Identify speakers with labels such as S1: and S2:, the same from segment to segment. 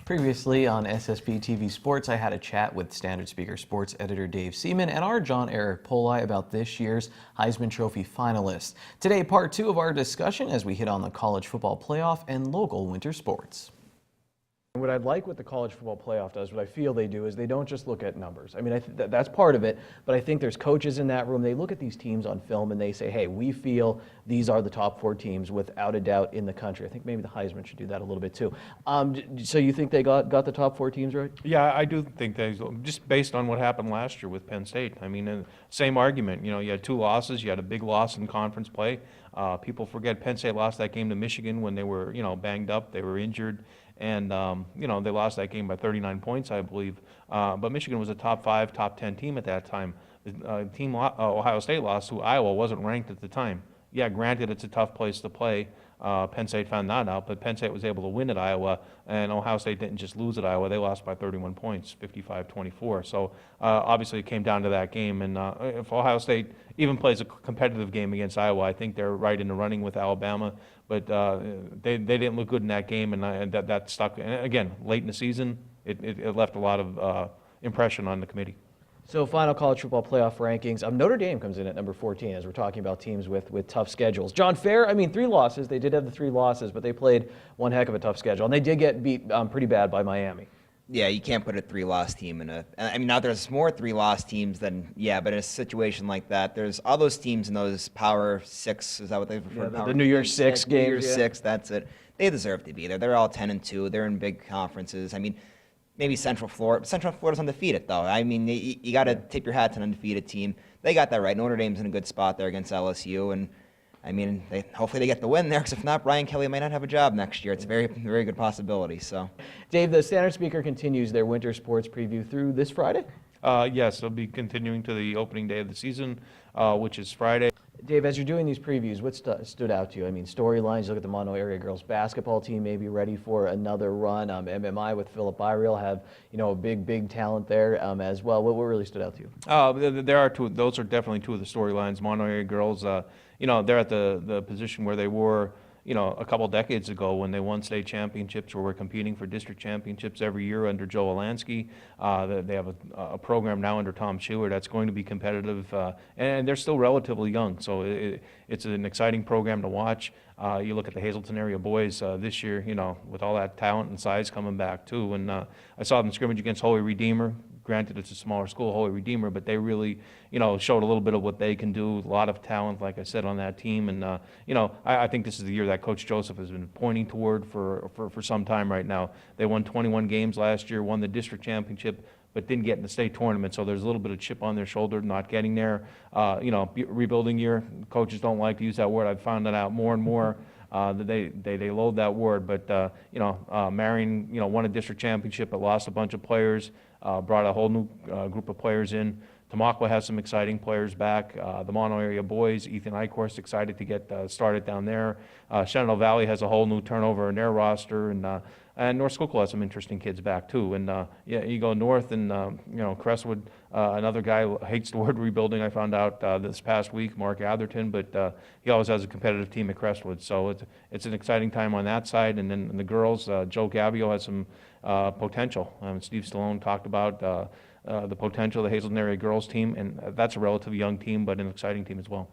S1: Previously on SSPTV Sports, I had a chat with Standard Speaker Sports editor Dave Seaman and our John Eric Poli about this year's Heisman Trophy finalists. Today, part 2 of our discussion as we hit on the college football playoff and local winter sports. What I'd like what the college football playoff does, what I feel they do, is they don't just look at numbers. I mean, that's part of it, but I think there's coaches in that room. They look at these teams on film and they say, hey, we feel these are the top 4 teams without a doubt in the country. I think maybe the Heisman should do that a little bit too. So you think they got the top 4 teams right?
S2: Yeah, I do think they, just based on what happened last year with Penn State. I mean, same argument. You know, you had 2 losses. You had a big loss in conference play. People forget Penn State lost that game to Michigan when they were, banged up. They were injured. And, they lost that game by 39 points, I believe. But Michigan was a top 5, top 10 team at that time. The team Ohio State lost to Iowa wasn't ranked at the time. Yeah, granted, it's a tough place to play. Penn State found that out, but Penn State was able to win at Iowa, and Ohio State didn't just lose at Iowa. They lost by 31 points, 55-24. So obviously it came down to that game, and if Ohio State even plays a competitive game against Iowa, I think they're right in the running with Alabama, but they didn't look good in that game, and that stuck. And again, late in the season, it left a lot of impression on the committee.
S1: So final college football playoff rankings. Notre Dame comes in at number 14 as we're talking about teams with tough schedules. John, fair? I mean, 3 losses. They did have the 3 losses, but they played one heck of a tough schedule. And they did get beat pretty bad by Miami.
S3: Yeah, you can't put a 3-loss team in a. I mean, now there's more 3-loss teams than, but in a situation like that, there's all those teams in those Power 6, is that what they refer to?
S1: The New Year's 6 games.
S3: New Year's 6, that's it. They deserve to be there. They're all 10-2. They're in big conferences. I mean, maybe Central Florida. Central Florida's undefeated, though. I mean, you got to tip your hat to an undefeated team. They got that right. Notre Dame's in a good spot there against LSU, and I mean, hopefully they get the win there, because if not, Brian Kelly might not have a job next year. It's a very, very good possibility. So,
S1: Dave, the Standard Speaker continues their winter sports preview through this Friday?
S2: Yes, they'll be continuing to the opening day of the season, which is Friday.
S1: Dave, as you're doing these previews, what stood out to you? I mean, storylines, you look at the Mono area girls basketball team may be ready for another run. MMI with Philip Byriel have, a big talent there as well. What really stood out to you?
S2: There are 2. Those are definitely 2 of the storylines. Mono area girls, they're at the position where they were, a couple decades ago when they won state championships or were competing for district championships every year under Joe Alansky. They have a program now under Tom Schuler that's going to be competitive, and they're still relatively young, so it's an exciting program to watch. You look at the Hazleton area boys this year, with all that talent and size coming back too, and I saw them scrimmage against Holy Redeemer. Granted, it's a smaller school, Holy Redeemer, but they really, showed a little bit of what they can do. A lot of talent, like I said, on that team. And, I think this is the year that Coach Joseph has been pointing toward for some time right now. They won 21 games last year, won the district championship, but didn't get in the state tournament. So there's a little bit of chip on their shoulder not getting there. Rebuilding year, coaches don't like to use that word. I've found that out more and more. They load that word, but Marion, won a district championship but lost a bunch of players, brought a whole new group of players in. Tamaqua has some exciting players back. The Mono area boys, Ethan Eichhorst, excited to get started down there. Shenandoah Valley has a whole new turnover in their roster, and North Schuylkill has some interesting kids back too. And you go north, and Crestwood, another guy hates the word rebuilding. I found out this past week, Mark Atherton, but he always has a competitive team at Crestwood. So it's an exciting time on that side. And then the girls, Joe Gavio has some potential. Steve Stallone talked about the potential of the Hazleton area girls team, and that's a relatively young team, but an exciting team as well.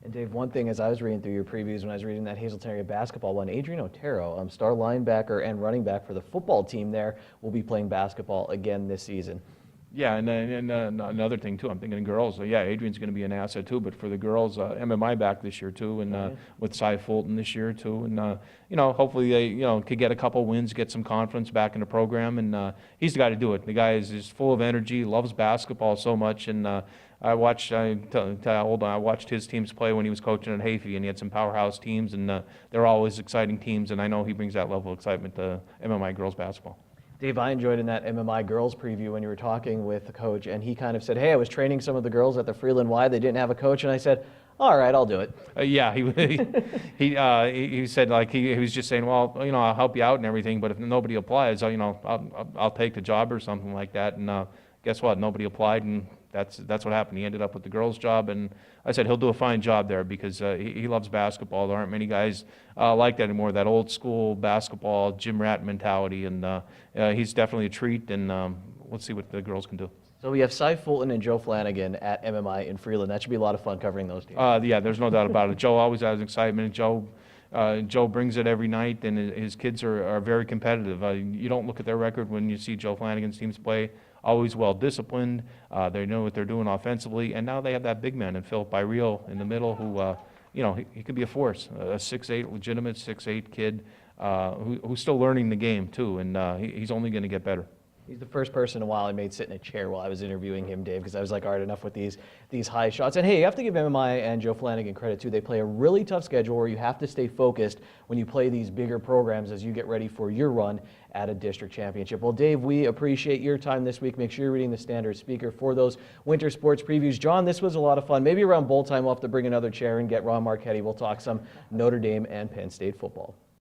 S1: And Dave, one thing as I was reading through your previews when I was reading that Hazleton area basketball one, Adrian Otero, star linebacker and running back for the football team there, will be playing basketball again this season.
S2: Yeah, and another thing too, I'm thinking girls. So yeah, Adrian's going to be an asset too. But for the girls, MMI back this year too, and with Cy Fulton this year too, and hopefully they could get a couple wins, get some confidence back in the program, and he's the guy to do it. The guy is just full of energy, loves basketball so much, and I watched his teams play when he was coaching at Hayfie, and he had some powerhouse teams, and they're always exciting teams, and I know he brings that level of excitement to MMI girls basketball.
S1: Dave, I enjoyed in that MMI girls preview when you were talking with the coach, and he kind of said, hey, I was training some of the girls at the Freeland Y. They didn't have a coach, and I said, all right, I'll do it.
S2: Yeah, he said, like, he was just saying, well, I'll help you out and everything, but if nobody applies, I'll take the job or something like that. And guess what? Nobody applied, and that's what happened. He ended up with the girls' job, and I said he'll do a fine job there because he loves basketball. There aren't many guys like that anymore, that old school basketball gym rat mentality, and he's definitely a treat, and let's see what the girls can do.
S1: So we have Cy Fulton and Joe Flanagan at MMI in Freeland. That should be a lot of fun covering those teams.
S2: Yeah, there's no doubt about it. Joe always has excitement. Joe brings it every night, and his kids are very competitive. You don't look at their record when you see Joe Flanagan's teams play. Always well disciplined. They know what they're doing offensively, and now they have that big man in Philip Byreal in the middle, who he could be a force. A 6'8", legitimate 6'8" kid who's still learning the game too, and he's only going to get better.
S1: He's the first person in a while I made sit in a chair while I was interviewing him, Dave, because I was like, all right, enough with these high shots. And hey, you have to give MMI and Joe Flanagan credit too. They play a really tough schedule where you have to stay focused when you play these bigger programs as you get ready for your run at a district championship. Well, Dave, we appreciate your time this week. Make sure you're reading the Standard Speaker for those winter sports previews. John, this was a lot of fun. Maybe around bowl time we'll have to bring another chair and get Ron Marchetti. We'll talk some Notre Dame and Penn State football.